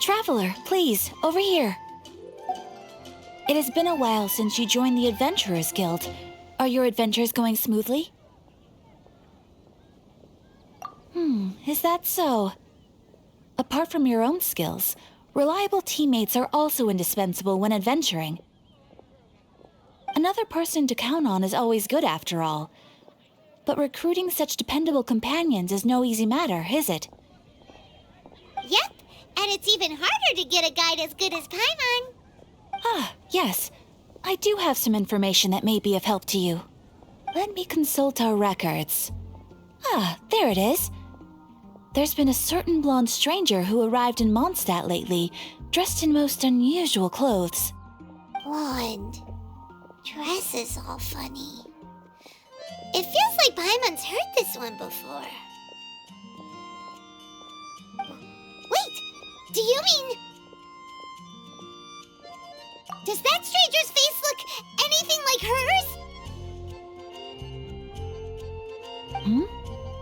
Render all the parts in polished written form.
Traveler, please, over here. It has been a while since you joined the Adventurers Guild. Are your adventures going smoothly? Is that so? Apart from your own skills, reliable teammates are also indispensable when adventuring. Another person to count on is always good after all. But recruiting such dependable companions is no easy matter, is it? Yep, and it's even harder to get a guide as good as Paimon. Ah, yes. I do have some information that may be of help to you. Let me consult our records. Ah, there it is. There's been a certain blonde stranger who arrived in Mondstadt lately, dressed in most unusual clothes. Blonde. Dress is all funny. It feels like Paimon's heard this one before. Wait, do you mean... Does that stranger's face look anything like hers?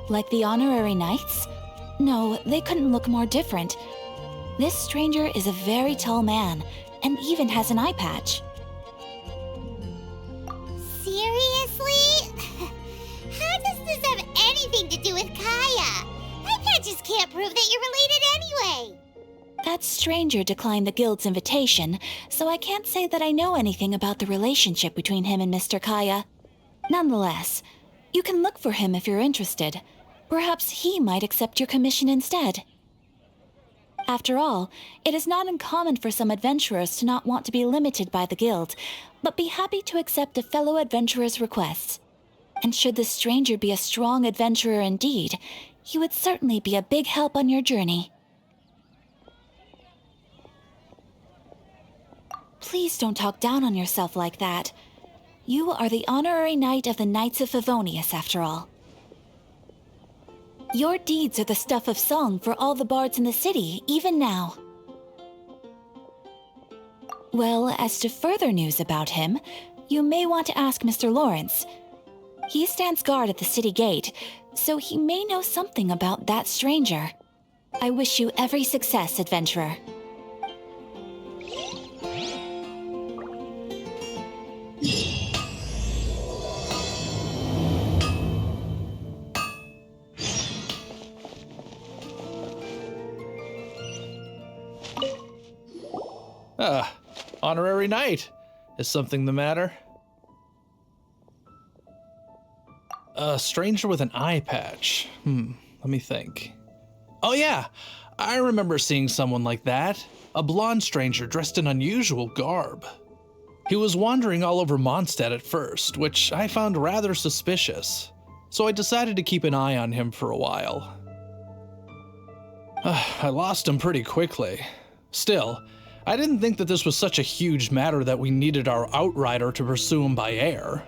Like the honorary knights? No, they couldn't look more different. This stranger is a very tall man, and even has an eye patch. Seriously? How does this have anything to do with Kaya? Eye patches can't prove that you're related anyway. That stranger declined the guild's invitation, so I can't say that I know anything about the relationship between him and Mr. Kaya. Nonetheless, you can look for him if you're interested. Perhaps he might accept your commission instead. After all, it is not uncommon for some adventurers to not want to be limited by the guild, but be happy to accept a fellow adventurer's requests. And should the stranger be a strong adventurer indeed, he would certainly be a big help on your journey. Please don't talk down on yourself like that. You are the honorary knight of the Knights of Favonius, after all. Your deeds are the stuff of song for all the bards in the city, even now. Well, as to further news about him, you may want to ask Mr. Lawrence. He stands guard at the city gate, so he may know something about that stranger. I wish you every success, adventurer. Honorary knight. Is something the matter? A stranger with an eye patch. Let me think. Oh yeah, I remember seeing someone like that. A blonde stranger dressed in unusual garb. He was wandering all over Mondstadt at first, which I found rather suspicious. So I decided to keep an eye on him for a while. I lost him pretty quickly. Still, I didn't think that this was such a huge matter that we needed our outrider to pursue him by air.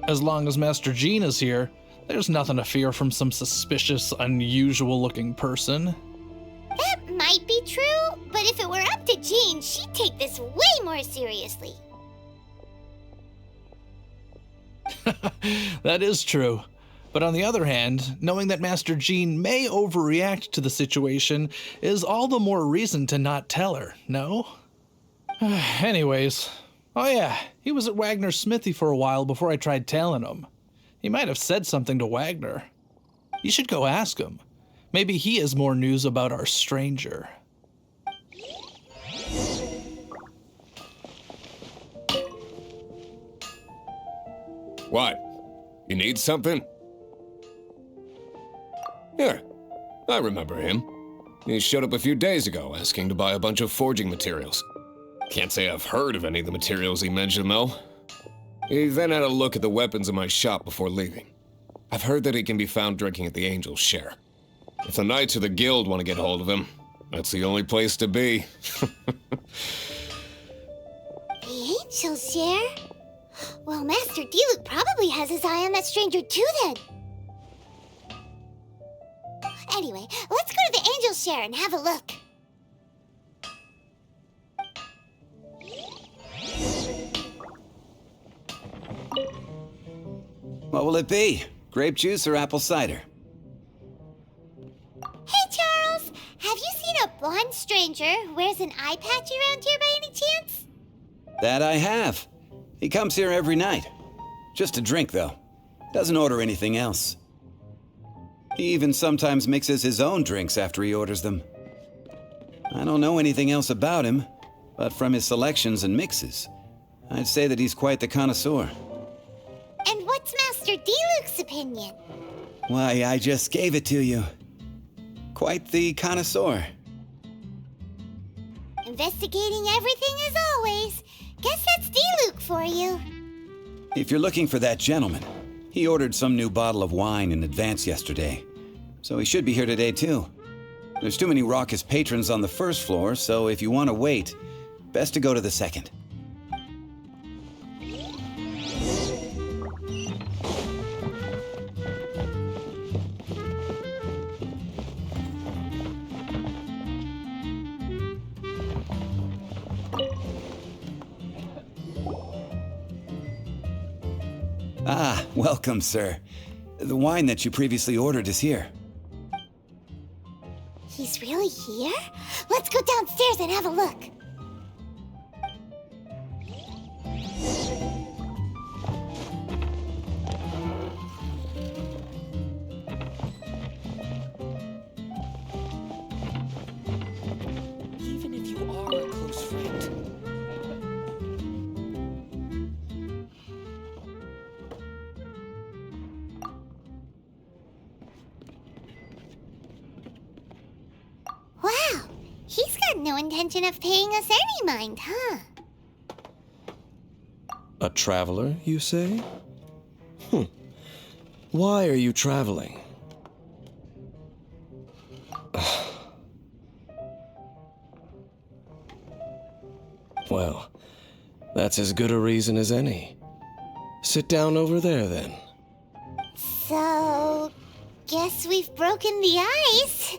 As long as Master Jean is here, there's nothing to fear from some suspicious, unusual-looking person. That might be true, but if it were up to Jean, she'd take this way more seriously. That is true. But on the other hand, knowing that Master Jean may overreact to the situation is all the more reason to not tell her, no? Anyways, oh yeah, he was at Wagner's smithy for a while before I tried telling him. He might have said something to Wagner. You should go ask him. Maybe he has more news about our stranger. What? You need something? Here, I remember him. He showed up a few days ago asking to buy a bunch of forging materials. Can't say I've heard of any of the materials he mentioned, though. He then had a look at the weapons in my shop before leaving. I've heard that he can be found drinking at the Angel's Share. If the Knights of the Guild want to get hold of him, that's the only place to be. The Angel's Share? Well, Master D-Luke probably has his eye on that stranger too, then. Anyway, let's go to the Angel's Share and have a look. What will it be? Grape juice or apple cider? Hey, Charles! Have you seen a blonde stranger who wears an eye patch around here by any chance? That I have. He comes here every night. Just to drink, though. Doesn't order anything else. He even sometimes mixes his own drinks after he orders them. I don't know anything else about him, but from his selections and mixes, I'd say that he's quite the connoisseur. And what's Master D-Luke's opinion? Why, I just gave it to you. Quite the connoisseur. Investigating everything as always. Guess that's D-Luke for you. If you're looking for that gentleman, he ordered some new bottle of wine in advance yesterday, so he should be here today too. There's too many raucous patrons on the first floor, so if you want to wait, best to go to the second. Ah, welcome, sir. The wine that you previously ordered is here. He's really here? Let's go downstairs and have a look. Even if you are a close friend. Wow, he's got no intention of paying us any mind, huh? A traveler, you say? Why are you traveling? Well, that's as good a reason as any. Sit down over there, then. So, guess we've broken the ice.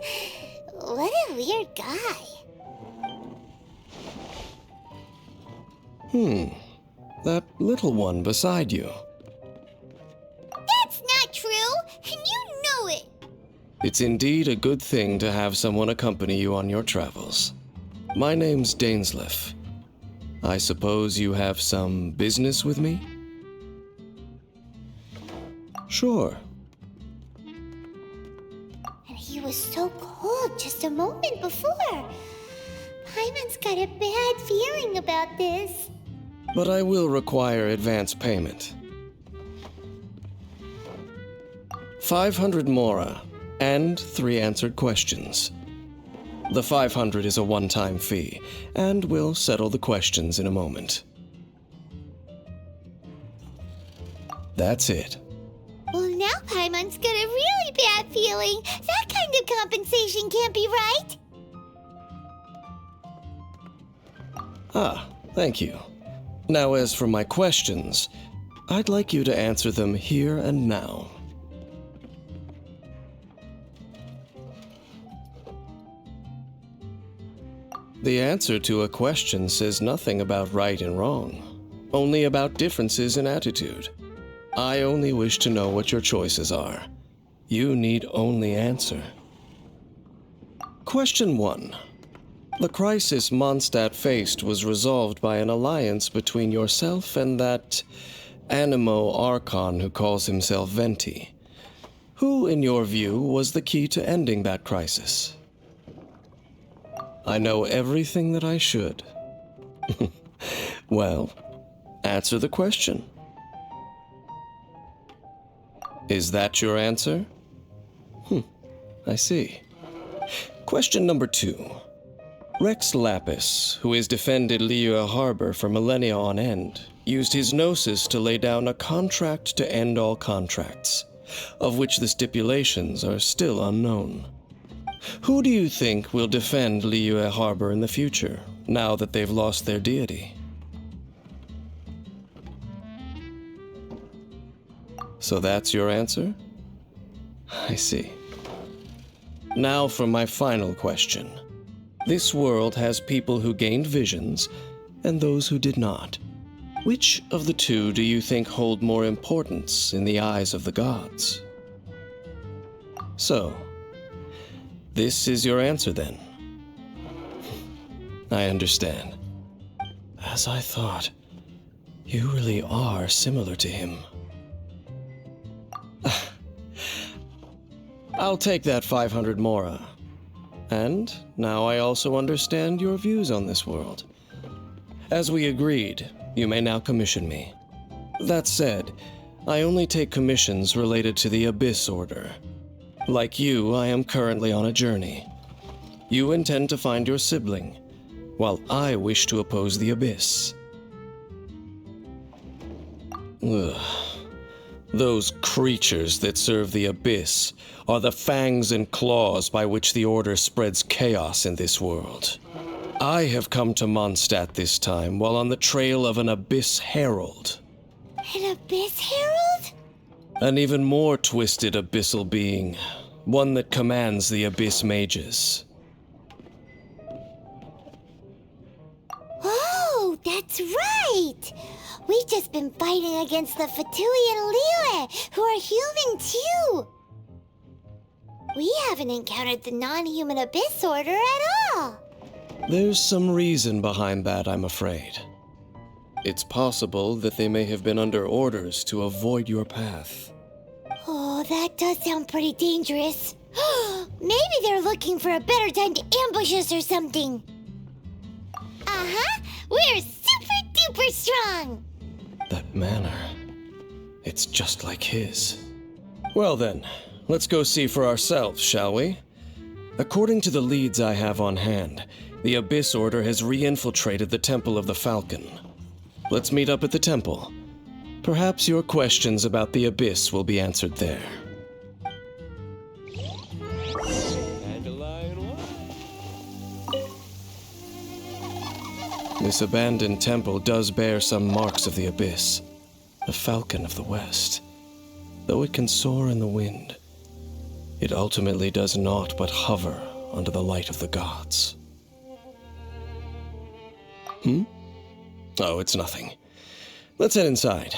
What a weird guy. That little one beside you. That's not true, and you know it. It's indeed a good thing to have someone accompany you on your travels. My name's Dainsleif. I suppose you have some business with me? Sure. And he was so cold just a moment before. Paimon's got a bad feeling about this. But I will require advance payment. 500 mora and 3 answered questions. The 500 is a one-time fee, and we'll settle the questions in a moment. That's it. Well, now Paimon's got a really bad feeling. That kind of compensation can't be right. Ah, thank you. Now, as for my questions, I'd like you to answer them here and now. The answer to a question says nothing about right and wrong, only about differences in attitude. I only wish to know what your choices are. You need only answer. Question 1. The crisis Mondstadt faced was resolved by an alliance between yourself and that Animo Archon who calls himself Venti. Who, in your view, was the key to ending that crisis? I know everything that I should. Well, answer the question. Is that your answer? I see. Question number 2. Rex Lapis, who has defended Liua Harbor for millennia on end, used his gnosis to lay down a contract to end all contracts, of which the stipulations are still unknown. Who do you think will defend Liua Harbor in the future, now that they've lost their deity? So that's your answer? I see. Now for my final question. This world has people who gained visions and those who did not. Which of the two do you think hold more importance in the eyes of the gods? So, This is your answer, then? I understand. As I thought, you really are similar to him. I'll take that 500 mora. And now I also understand your views on this world. As we agreed, you may now commission me. That said, I only take commissions related to the Abyss Order. Like you, I am currently on a journey. You intend to find your sibling, while I wish to oppose the Abyss. Ugh. Those creatures that serve the Abyss are the fangs and claws by which the Order spreads chaos in this world. I have come to Mondstadt this time while on the trail of an Abyss Herald. An Abyss Herald? An even more twisted abyssal being, one that commands the Abyss Mages. Oh, that's right! We've just been fighting against the Fatui and Lair, who are human too! We haven't encountered the non-human Abyss Order at all! There's some reason behind that, I'm afraid. It's possible that they may have been under orders to avoid your path. Oh, that does sound pretty dangerous. Maybe they're looking for a better time to ambush us or something. Uh-huh, we're super duper strong! That manner, it's just like his. Well then, let's go see for ourselves, shall we? According to the leads I have on hand, the Abyss Order has re-infiltrated the Temple of the Falcon. Let's meet up at the temple. Perhaps your questions about the Abyss will be answered there. This abandoned temple does bear some marks of the Abyss, the Falcon of the West. Though it can soar in the wind, it ultimately does naught but hover under the light of the gods. Oh, it's nothing. Let's head inside.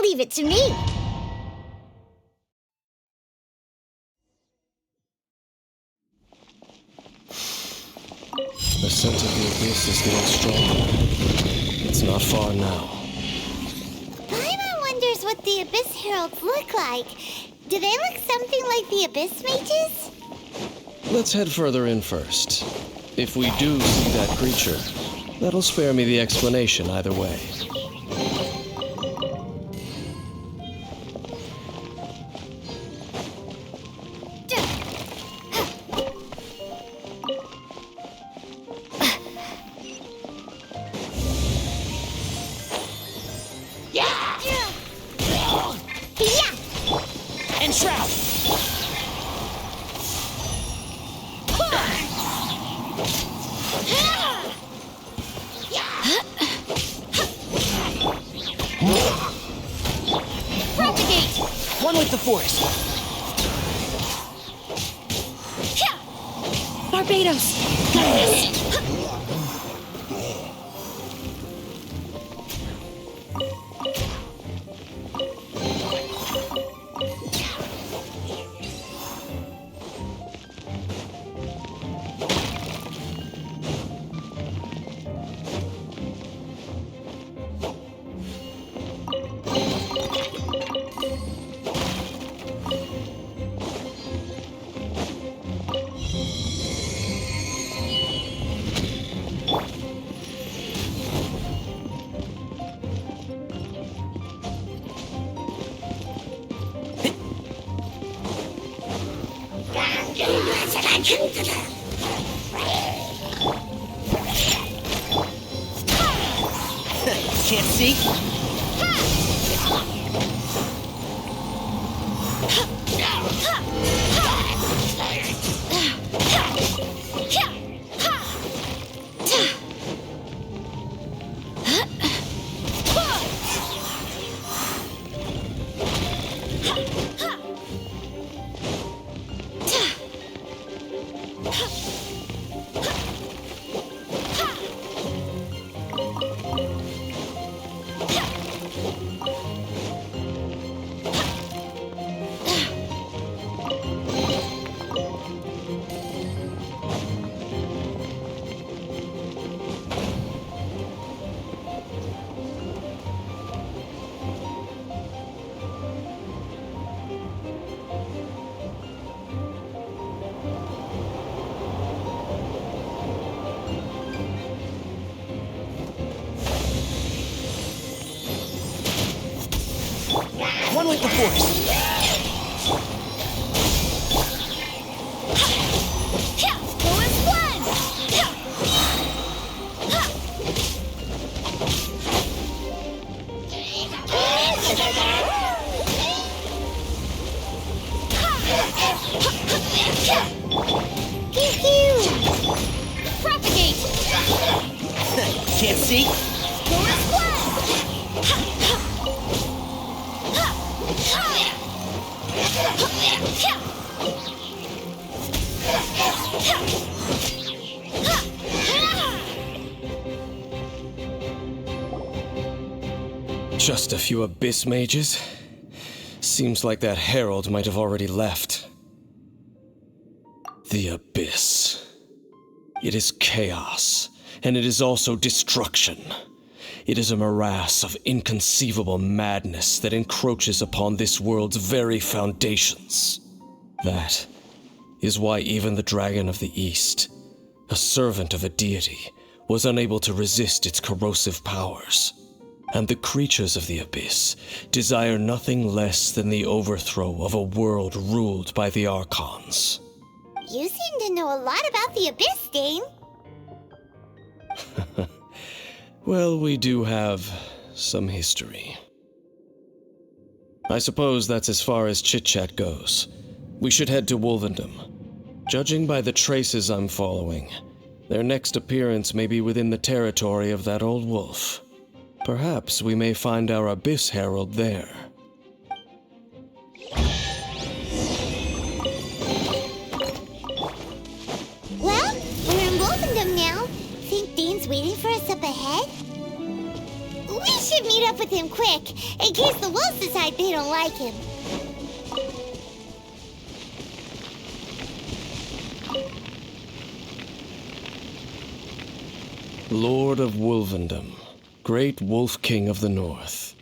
Leave it to me. The scent of the Abyss is getting stronger. It's not far now. Paimon wonders what the Abyss Heralds look like. Do they look something like the Abyss Mages? Let's head further in first. If we do see that creature, that'll spare me the explanation either way. One with the Force. Barbados! Guidance! Can't see? with the force. Go as one! Pew pew! Propagate! Can't see? Go as one! Just a few abyss mages? Seems like that herald might have already left. The abyss. It is chaos, and it is also destruction. It is a morass of inconceivable madness that encroaches upon this world's very foundations. That is why even the Dragon of the East, a servant of a deity, was unable to resist its corrosive powers. And the creatures of the abyss desire nothing less than the overthrow of a world ruled by the Archons. You seem to know a lot about the Abyss, Dane. Well, we do have some history. I suppose that's as far as chit-chat goes. We should head to Wolvendom. Judging by the traces I'm following, their next appearance may be within the territory of that old wolf. Perhaps we may find our Abyss Herald there. Well, we're in Wolvendom now. Think Dane's waiting for us up ahead? We should meet up with him quick, in case the wolves decide they don't like him. Lord of Wolvendom, great Wolf King of the North,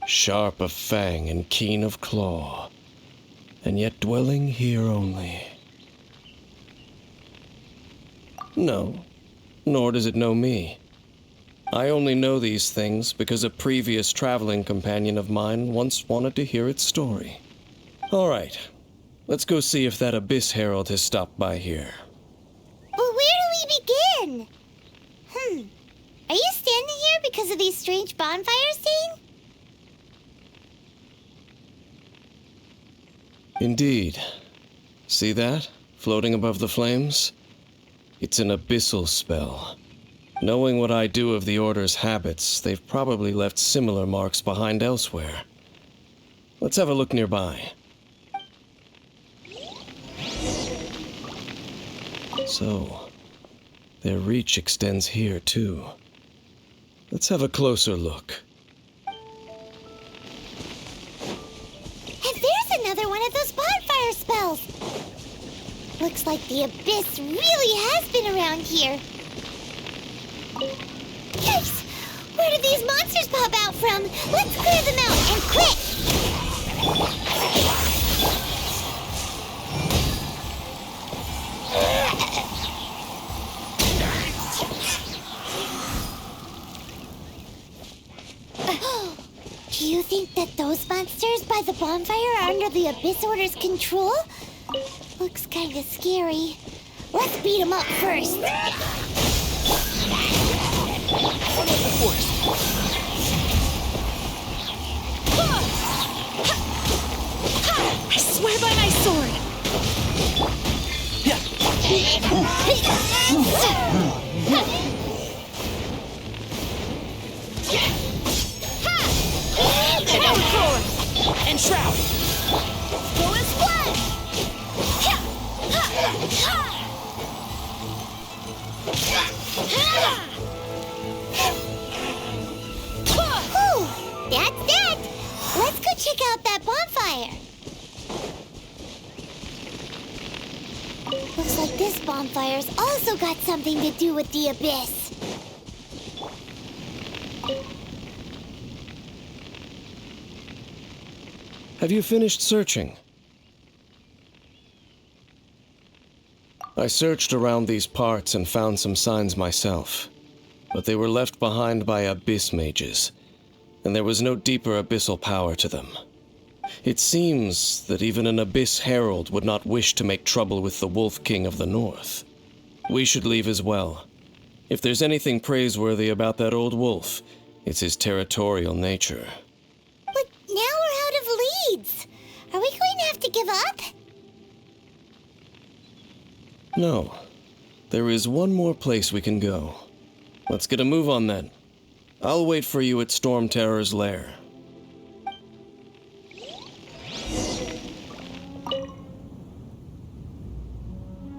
sharp of fang and keen of claw, and yet dwelling here only. No, nor does it know me. I only know these things because a previous traveling companion of mine once wanted to hear its story. All right, let's go see if that Abyss Herald has stopped by here. But where do we begin? Are you standing here because of these strange bonfires, Dane? Indeed. See that, floating above the flames? It's an abyssal spell. Knowing what I do of the Order's habits, they've probably left similar marks behind elsewhere. Let's have a look nearby. So, their reach extends here, too. Let's have a closer look. And there's another one of those bonfire spells! Looks like the Abyss really has been around here. Yikes! Where did these monsters pop out from? Let's clear them out, and quick! Do you think that those monsters by the bonfire are under the Abyss Order's control? Looks kinda scary. Let's beat them up first. One with the force. I swear by my sword! Yeah. And shroud. Go as one! Whew, that's that. Let's go check out that bonfire. Looks like this bonfire's also got something to do with the Abyss. Have you finished searching? I searched around these parts and found some signs myself, but they were left behind by abyss mages, and there was no deeper abyssal power to them. It seems that even an Abyss Herald would not wish to make trouble with the Wolf King of the North. We should leave as well. If there's anything praiseworthy about that old wolf, it's his territorial nature. But now we're out of leads. Are we going to have to give up? No. There is one more place we can go. Let's get a move on then. I'll wait for you at Stormterror's lair.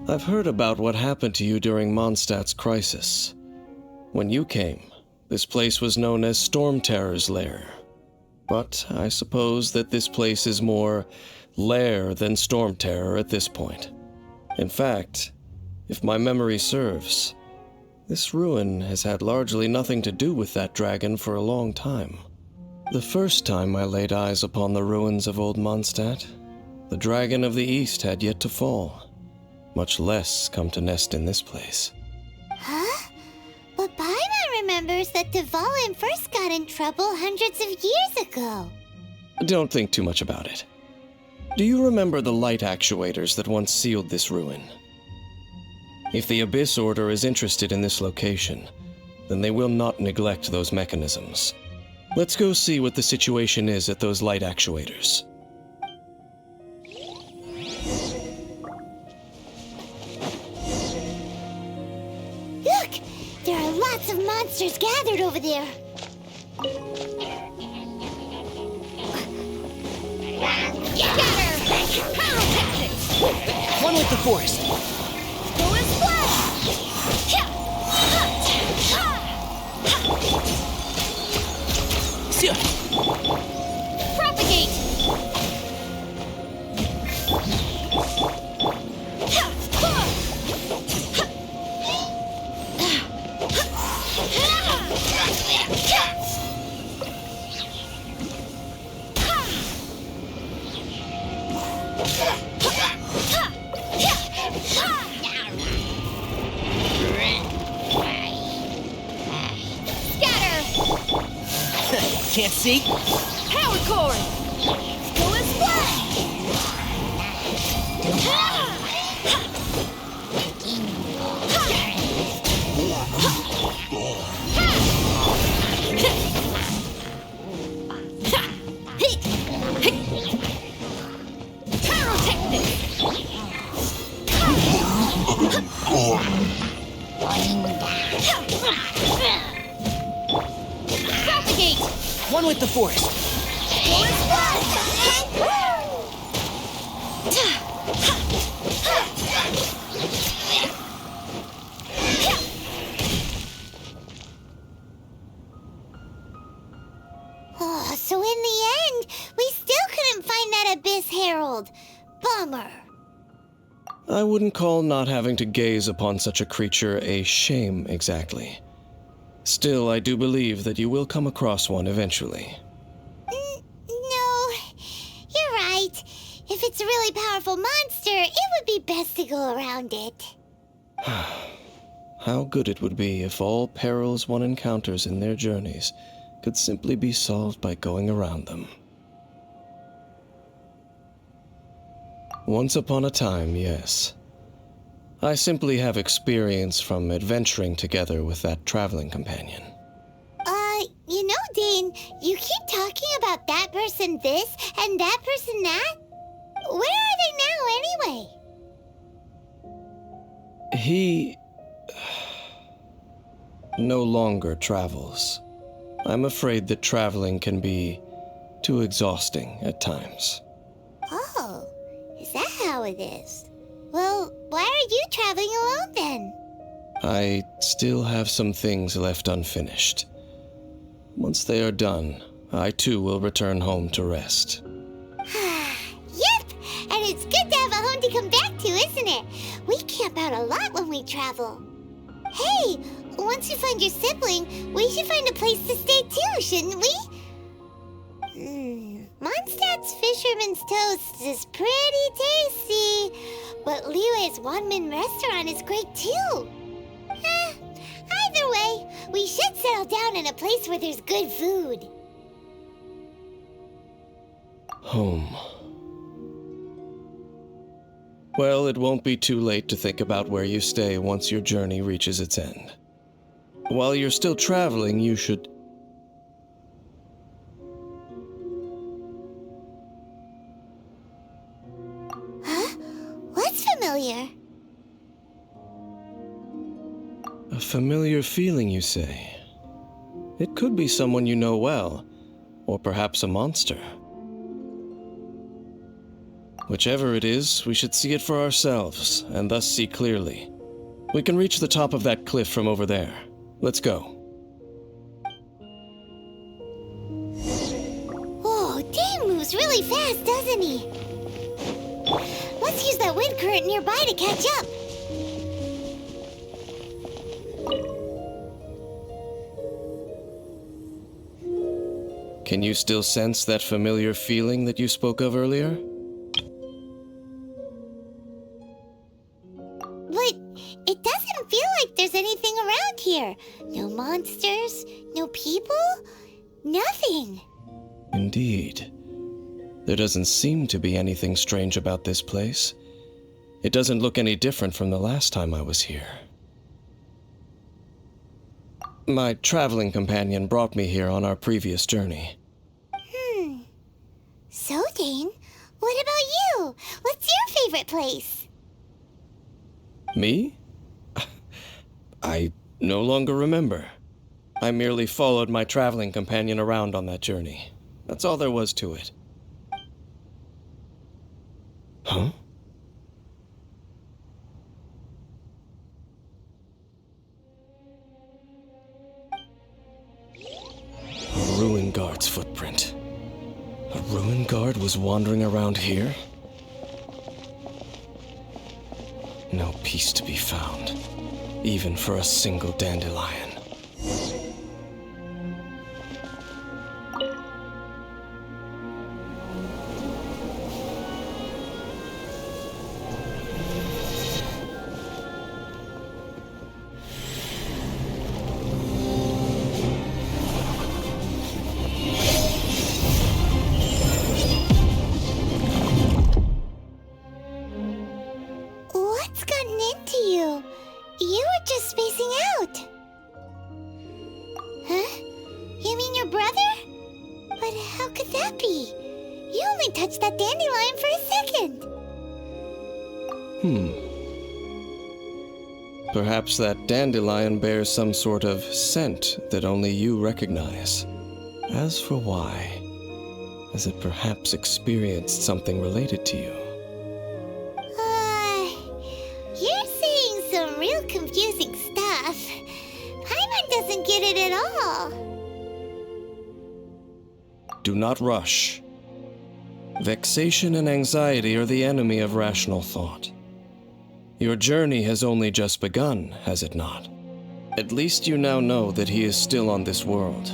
I've heard about what happened to you during Mondstadt's crisis. When you came, this place was known as Stormterror's lair. But I suppose that this place is more lair than Stormterror at this point. In fact, if my memory serves, this ruin has had largely nothing to do with that dragon for a long time. The first time I laid eyes upon the ruins of old Mondstadt, the dragon of the East had yet to fall, much less come to nest in this place. Huh? But Paimon remembers that Dvalin first got in trouble hundreds of years ago. Don't think too much about it. Do you remember the light actuators that once sealed this ruin? If the Abyss Order is interested in this location, then they will not neglect those mechanisms. Let's go see what the situation is at those light actuators. Look! There are lots of monsters gathered over there. One with the forest. Go and splash! Propagate! Can't see? Power cord! Go and splash! Propagate! One with the forest. Go and splash! Oh, so in the end, we still couldn't find that Abyss Herald. Bummer. I wouldn't call not having to gaze upon such a creature a shame exactly. Still, I do believe that you will come across one eventually. No, you're right. If it's a really powerful monster, it would be best to go around it. How good it would be if all perils one encounters in their journeys could simply be solved by going around them. Once upon a time, yes. I simply have experience from adventuring together with that traveling companion. You know, Dane, you keep talking about that person this and that person that. Where are they now, anyway? He no longer travels. I'm afraid that traveling can be too exhausting at times. Oh, is that how it is? Well, why are you traveling alone then? I still have some things left unfinished. Once they are done, I too will return home to rest. Yep, and it's good to have a home to come back to, isn't it? We camp out a lot when we travel. Hey, once you find your sibling, we should find a place to stay too, shouldn't we? Mondstadt's Fisherman's Toast is pretty tasty, but Liyue's one-man restaurant is great too. Either way, we should settle down in a place where there's good food. Home. Well, it won't be too late to think about where you stay once your journey reaches its end. While you're still traveling, you should... Huh? What's familiar? A familiar feeling, you say? It could be someone you know well, or perhaps a monster. Whichever it is, we should see it for ourselves, and thus see clearly. We can reach the top of that cliff from over there. Let's go. Whoa, Dane moves really fast, doesn't he? Let's use that wind current nearby to catch up. Can you still sense that familiar feeling that you spoke of earlier? But it doesn't feel like there's anything around here. No monsters, no people, nothing. Indeed. There doesn't seem to be anything strange about this place. It doesn't look any different from the last time I was here. My traveling companion brought me here on our previous journey. So, Dane, what about you? What's your favorite place? Me? I no longer remember. I merely followed my traveling companion around on that journey. That's all there was to it. Huh? A ruin guard's footprint. A ruin guard was wandering around here? No peace to be found, even for a single dandelion. What's gotten into you? You were just spacing out. Huh? You mean your brother? But how could that be? You only touched that dandelion for a second. Perhaps that dandelion bears some sort of scent that only you recognize. As for why, has it perhaps experienced something related to you? You're saying some real confusing stuff. Paimon doesn't get it at all. Do not rush. Vexation and anxiety are the enemy of rational thought. Your journey has only just begun, has it not? At least you now know that he is still on this world.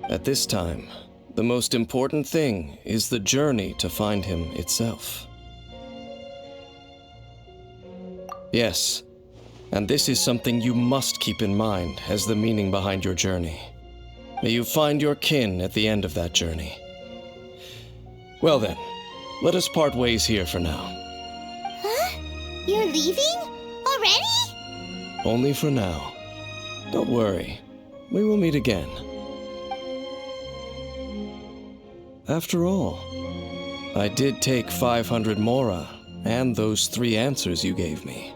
At this time, the most important thing is the journey to find him itself. Yes, and this is something you must keep in mind as the meaning behind your journey. May you find your kin at the end of that journey. Well then, let us part ways here for now. Huh? You're leaving? Already? Only for now. Don't worry, we will meet again. After all, I did take 500 mora and those 3 answers you gave me.